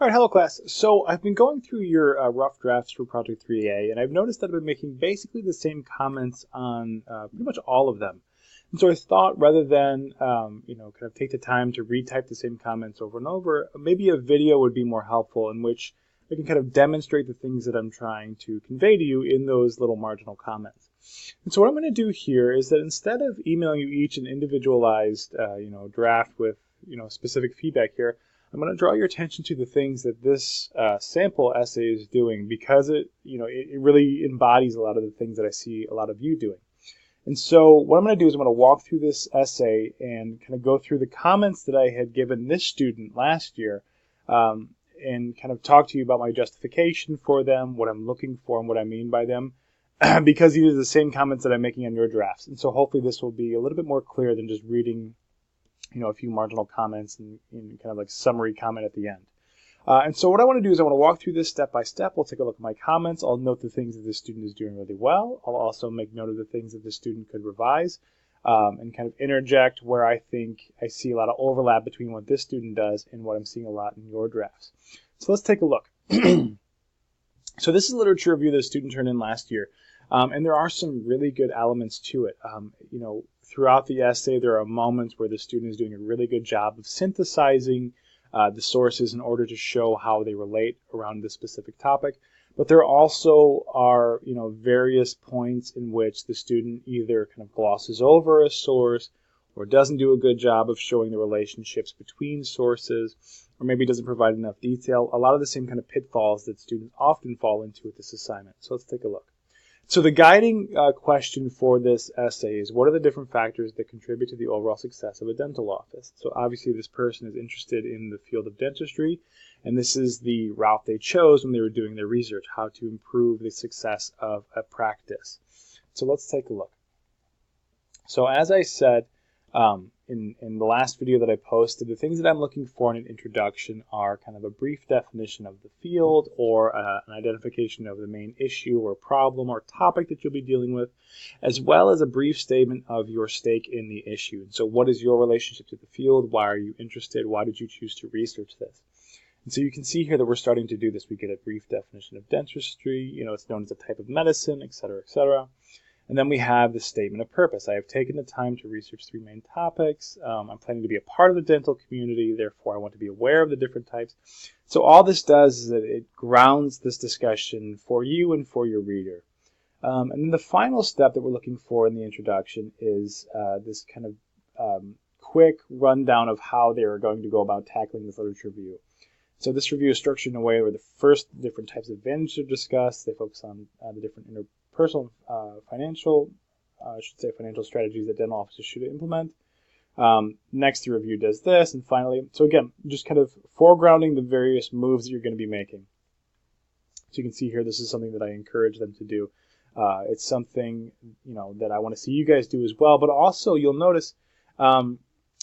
All right, hello class. So I've been going through your rough drafts for Project 3A, and I've noticed that I've been making basically the same comments on pretty much all of them. And so I thought rather than, kind of take the time to retype the same comments over and over, maybe a video would be more helpful in which I can kind of demonstrate the things that I'm trying to convey to you in those little marginal comments. And so what I'm going to do here is that instead of emailing you each an individualized, draft with, specific feedback here, I'm going to draw your attention to the things that this sample essay is doing because it really embodies a lot of the things that I see a lot of you doing. And so what I'm going to do is I'm going to walk through this essay and kind of go through the comments that I had given this student last year and kind of talk to you about my justification for them, what I'm looking for, and what I mean by them, because these are the same comments that I'm making on your drafts. And so hopefully this will be a little bit more clear than just reading a few marginal comments and kind of like summary comment at the end. And so what I want to do is I want to walk through this step by step. We'll take a look at my comments. I'll note the things that the student is doing really well. I'll also make note of the things that the student could revise and kind of interject where I think I see a lot of overlap between what this student does and what I'm seeing a lot in your drafts. So let's take a look. So this is a literature review that a student turned in last year. And there are some really good elements to it. Throughout the essay, there are moments where the student is doing a really good job of synthesizing the sources in order to show how they relate around this specific topic. But there also are, various points in which the student either kind of glosses over a source or doesn't do a good job of showing the relationships between sources, or maybe doesn't provide enough detail. A lot of the same kind of pitfalls that students often fall into with this assignment. So let's take a look. So the guiding question for this essay is, what are the different factors that contribute to the overall success of a dental office? So obviously this person is interested in the field of dentistry, and this is the route they chose when they were doing their research, how to improve the success of a practice. So let's take a look. So as I said in the last video that I posted, the things that I'm looking for in an introduction are kind of a brief definition of the field or an identification of the main issue or problem or topic that you'll be dealing with, as well as a brief statement of your stake in the issue. And so what is your relationship to the field? Why are you interested? Why did you choose to research this? And so you can see here that we're starting to do this. We get a brief definition of dentistry, it's known as a type of medicine, et cetera, et cetera. And then we have the statement of purpose. I have taken the time to research three main topics. I'm planning to be a part of the dental community. Therefore, I want to be aware of the different types. So all this does is that it grounds this discussion for you and for your reader. And then the final step that we're looking for in the introduction is this kind of quick rundown of how they are going to go about tackling this literature review. So this review is structured in a way where the first different types of advantages are discussed. They focus on the different interpersonal financial strategies that dental offices should implement. Next, the review does this. And finally, so again, just kind of foregrounding the various moves that you're going to be making. So you can see here, this is something that I encourage them to do. It's something, that I want to see you guys do as well. But also, you'll notice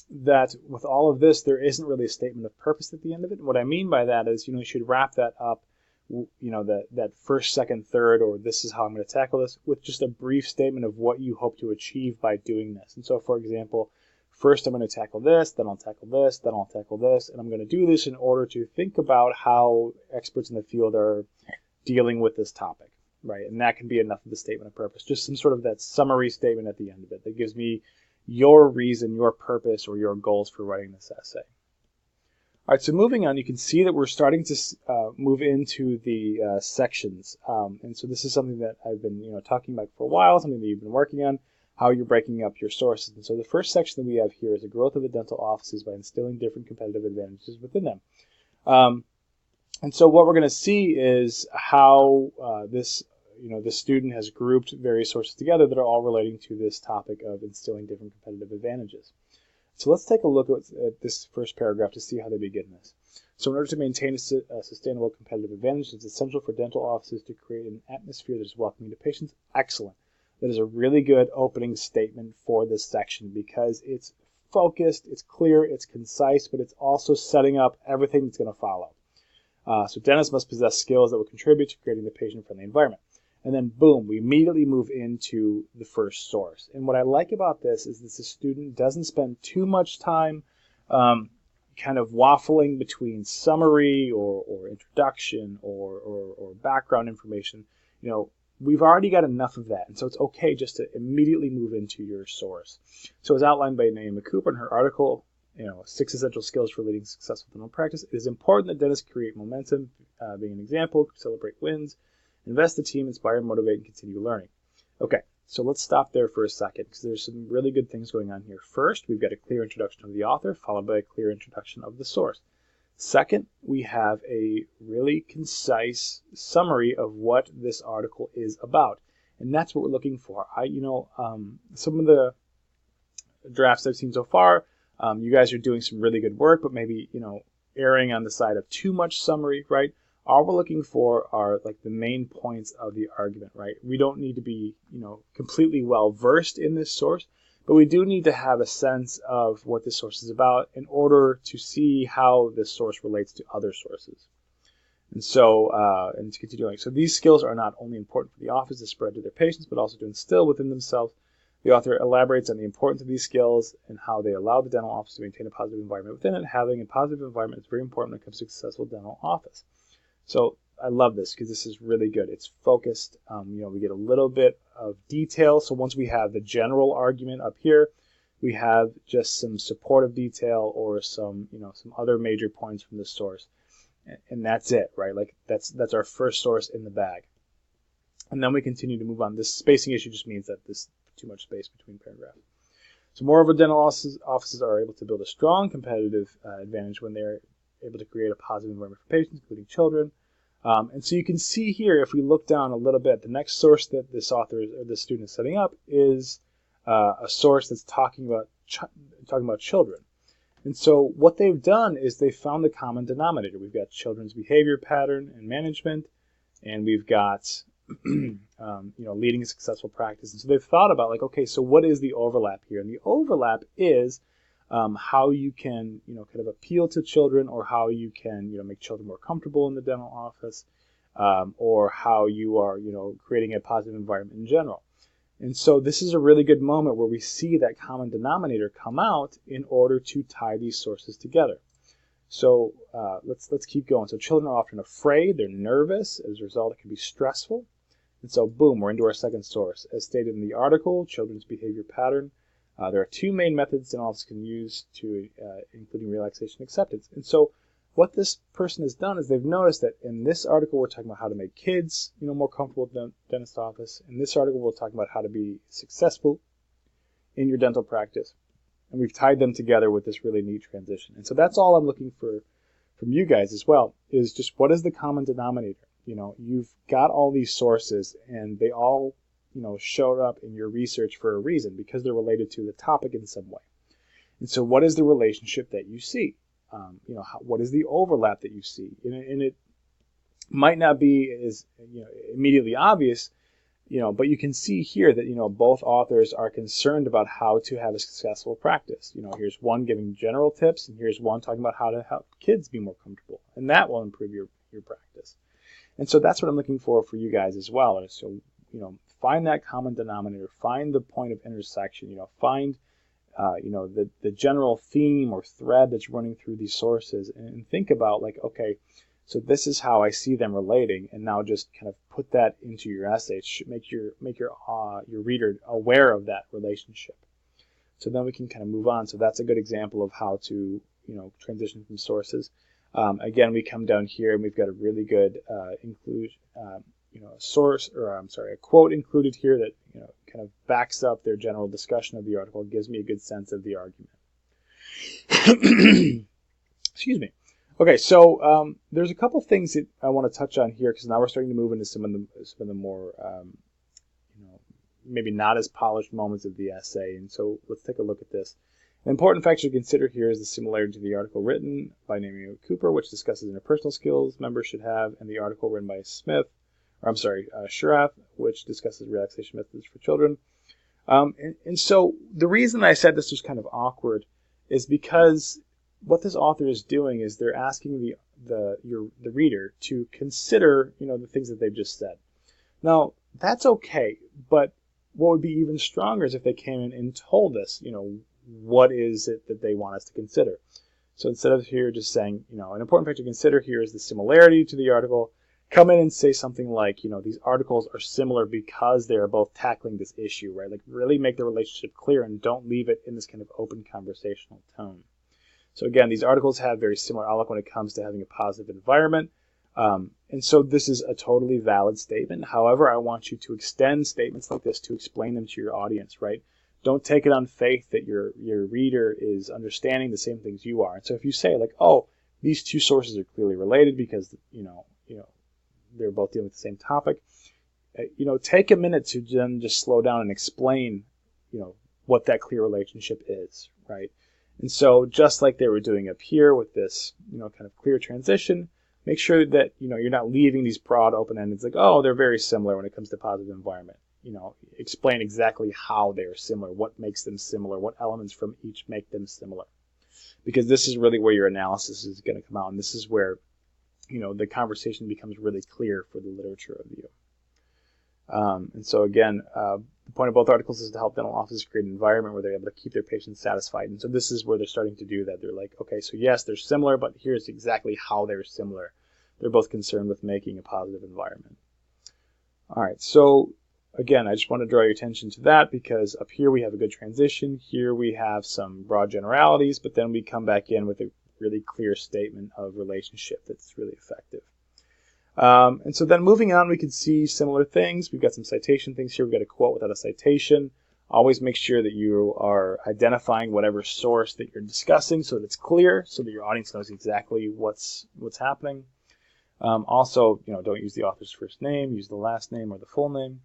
that with all of this, there isn't really a statement of purpose at the end of it. And what I mean by that is, you should wrap that up, that first, second, third, or this is how I'm going to tackle this, with just a brief statement of what you hope to achieve by doing this. And so, for example, first I'm going to tackle this, then I'll tackle this, then I'll tackle this, and I'm going to do this in order to think about how experts in the field are dealing with this topic, right? And that can be enough of the statement of purpose, just some sort of that summary statement at the end of it that gives me your reason, your purpose, or your goals for writing this essay. All right, so moving on, you can see that we're starting to move into the sections. And so this is something that I've been talking about for a while, something that you've been working on, how you're breaking up your sources. And so the first section that we have here is the growth of the dental offices by instilling different competitive advantages within them. And so what we're going to see is how the student has grouped various sources together that are all relating to this topic of instilling different competitive advantages. So let's take a look at this first paragraph to see how they begin this. So in order to maintain a sustainable competitive advantage, it's essential for dental offices to create an atmosphere that is welcoming to patients. Excellent. That is a really good opening statement for this section because it's focused, it's clear, it's concise, but it's also setting up everything that's going to follow. So dentists must possess skills that will contribute to creating the patient-friendly environment. And then, boom, we immediately move into the first source. And what I like about this is that the student doesn't spend too much time kind of waffling between summary or introduction or background information, we've already got enough of that. And so it's okay just to immediately move into your source. So as outlined by Naomi Cooper in her article, 6 essential skills for leading successful dental practice. It is important that dentists create momentum, being an example, celebrate wins, invest the team, inspire, motivate, and continue learning. Okay, so let's stop there for a second because there's some really good things going on here. First, we've got a clear introduction of the author, followed by a clear introduction of the source. Second, we have a really concise summary of what this article is about, and that's what we're looking for. Some of the drafts I've seen so far, you guys are doing some really good work, but maybe erring on the side of too much summary, right? All we're looking for are like the main points of the argument, right? We don't need to be completely well versed in this source, but we do need to have a sense of what this source is about in order to see how this source relates to other sources. And so, and to continue on. So these skills are not only important for the office to spread to their patients, but also to instill within themselves. The author elaborates on the importance of these skills and how they allow the dental office to maintain a positive environment within it. Having a positive environment is very important when it comes to a successful dental office. So I love this because this is really good. It's focused. We get a little bit of detail. So once we have the general argument up here, we have just some supportive detail or some other major points from the source, and that's it, right? Like that's our first source in the bag, and then we continue to move on. This spacing issue just means that there's too much space between paragraphs. So moreover, dental offices are able to build a strong competitive advantage when they're able to create a positive environment for patients, including children. And so you can see here, if we look down a little bit, the next source that this author or this student is setting up is a source that's talking about children. And so what they've done is they found the common denominator. We've got children's behavior pattern and management, and we've got leading a successful practice. And so they've thought about okay, so what is the overlap here? And the overlap is how you can, kind of appeal to children, or how you can, make children more comfortable in the dental office, or how you are, creating a positive environment in general. And so this is a really good moment where we see that common denominator come out in order to tie these sources together. So let's keep going. So children are often afraid, they're nervous. As a result, it can be stressful. And so boom, we're into our second source. As stated in the article, children's behavior pattern. There are 2 main methods dental offices can use to, including relaxation and acceptance. And so what this person has done is they've noticed that in this article, we're talking about how to make kids, more comfortable with the dentist office. In this article, we're talking about how to be successful in your dental practice. And we've tied them together with this really neat transition. And so that's all I'm looking for from you guys as well, is just what is the common denominator? You've got all these sources, and they all showed up in your research for a reason, because they're related to the topic in some way. And so what is the relationship that you see? What is the overlap that you see? And it might not be as immediately obvious, but you can see here that both authors are concerned about how to have a successful practice. Here's one giving general tips, and here's one talking about how to help kids be more comfortable, and that will improve your practice. And so that's what I'm looking for you guys as well. And so find that common denominator, find the point of intersection, find the general theme or thread that's running through these sources, and think about okay, so this is how I see them relating, and now just kind of put that into your essay. It should make your reader aware of that relationship. So then we can kind of move on. So that's a good example of how to transition from sources. Again, we come down here and we've got a really good a quote included here that kind of backs up their general discussion of the article. It gives me a good sense of the argument. Excuse me. Okay, so there's a couple things that I want to touch on here, because now we're starting to move into some of the more maybe not as polished moments of the essay. And so let's take a look at this. An important factor to consider here is the similarity to the article written by Naomi Cooper, which discusses interpersonal skills members should have, and the article written by Shurath, which discusses relaxation methods for children. And so the reason I said this was kind of awkward is because what this author is doing is they're asking the reader to consider the things that they've just said. Now that's okay, but what would be even stronger is if they came in and told us what is it that they want us to consider. So instead of here just saying, an important fact to consider here is the similarity to the article, come in and say something like, these articles are similar because they are both tackling this issue, right? Like really make the relationship clear and don't leave it in this kind of open conversational tone. So again, these articles have very similar outlook when it comes to having a positive environment. And so this is a totally valid statement. However, I want you to extend statements like this to explain them to your audience, right? Don't take it on faith that your reader is understanding the same things you are. And so if you say like, oh, these two sources are clearly related because, they're both dealing with the same topic, take a minute to then just slow down and explain, what that clear relationship is, right? And so just like they were doing up here with this, kind of clear transition, make sure that, you're not leaving these broad open-ended, like, oh, they're very similar when it comes to positive environment. Explain exactly how they're similar, what makes them similar, what elements from each make them similar. Because this is really where your analysis is going to come out, and this is where, the conversation becomes really clear for the literature review. And so again, the point of both articles is to help dental offices create an environment where they're able to keep their patients satisfied. And so this is where they're starting to do that. They're like, okay, so yes, they're similar, but here's exactly how they're similar. They're both concerned with making a positive environment. All right, so again, I just want to draw your attention to that because up here we have a good transition. Here we have some broad generalities, but then we come back in with a really clear statement of relationship that's really effective. And so then moving on, we can see similar things. We've got some citation things here. We've got a quote without a citation. Always make sure that you are identifying whatever source that you're discussing so that it's clear, so that your audience knows exactly what's happening. Also, don't use the author's first name. Use the last name or the full name.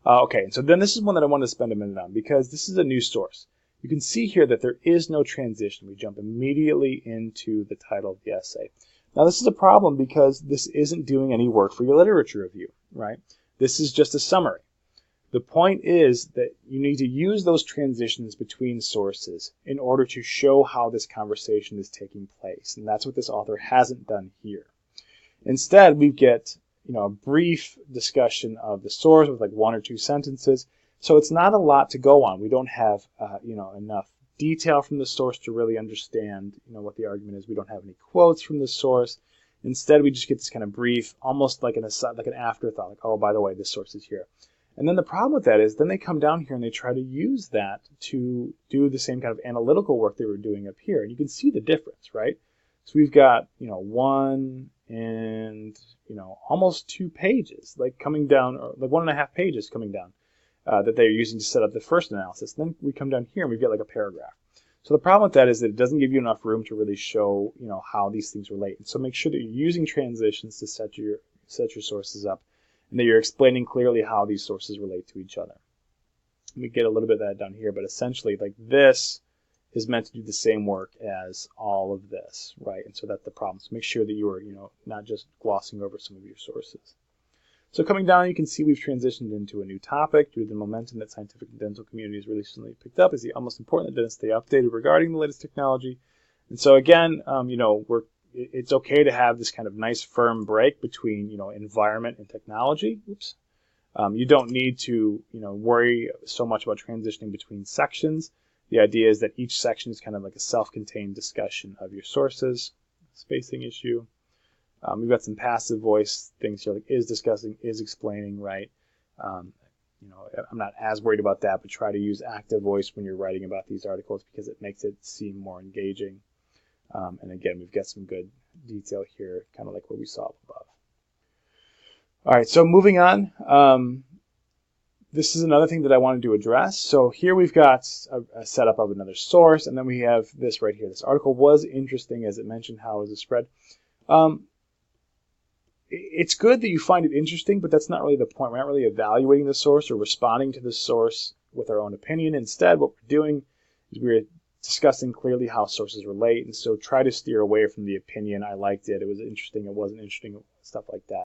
Okay, and so then this is one that I want to spend a minute on because this is a new source. You can see here that there is no transition. We jump immediately into the title of the essay. Now, this is a problem because this isn't doing any work for your literature review, right? This is just a summary. The point is that you need to use those transitions between sources in order to show how this conversation is taking place. And that's what this author hasn't done here. Instead, we get a brief discussion of the source with like one or two sentences. So it's not a lot to go on. We don't have enough detail from the source to really understand what the argument is. We don't have any quotes from the source. Instead, we just get this kind of brief, almost like an afterthought, like, oh, by the way, this source is here. And then the problem with that is then they come down here and they try to use that to do the same kind of analytical work they were doing up here. And you can see the difference, right? So we've got, one and, almost 2 pages, like coming down, or like 1.5 pages coming down. That they're using to set up the first analysis. Then we come down here and we get like a paragraph. So the problem with that is that it doesn't give you enough room to really show, how these things relate. And so make sure that you're using transitions to set your sources up, and that you're explaining clearly how these sources relate to each other. We get a little bit of that down here, but essentially, like this is meant to do the same work as all of this, right? And so that's the problem. So make sure that you are, not just glossing over some of your sources. So coming down, you can see we've transitioned into a new topic due to the momentum that scientific and dental communities recently picked up. It's almost important that dentists stay updated regarding the latest technology. And so again, it's okay to have this kind of nice firm break between, environment and technology. Oops. You don't need to, worry so much about transitioning between sections. The idea is that each section is kind of like a self-contained discussion of your sources, spacing issue. We've got some passive voice things here, like is discussing, is explaining, right? I'm not as worried about that, but try to use active voice when you're writing about these articles because it makes it seem more engaging. And again, we've got some good detail here, kind of like what we saw above. All right, so moving on. This is another thing that I wanted to address. So here we've got a setup of another source, and then we have this right here. This article was interesting as it mentioned how it was spread. It's good that you find it interesting, but that's not really the point. We're not really evaluating the source or responding to the source with our own opinion. Instead, what we're doing is we're discussing clearly how sources relate, and so try to steer away from the opinion, I liked it, it was interesting, it wasn't interesting, stuff like that.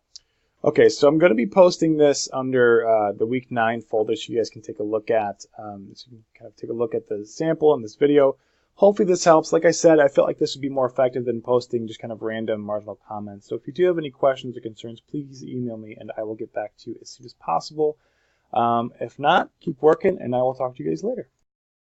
Okay, so I'm going to be posting this under the Week 9 folder so you guys can take a look at. So you can kind of take a look at the sample in this video. Hopefully this helps. Like I said, I felt like this would be more effective than posting just kind of random marginal comments. So if you do have any questions or concerns, please email me and I will get back to you as soon as possible. If not, keep working and I will talk to you guys later.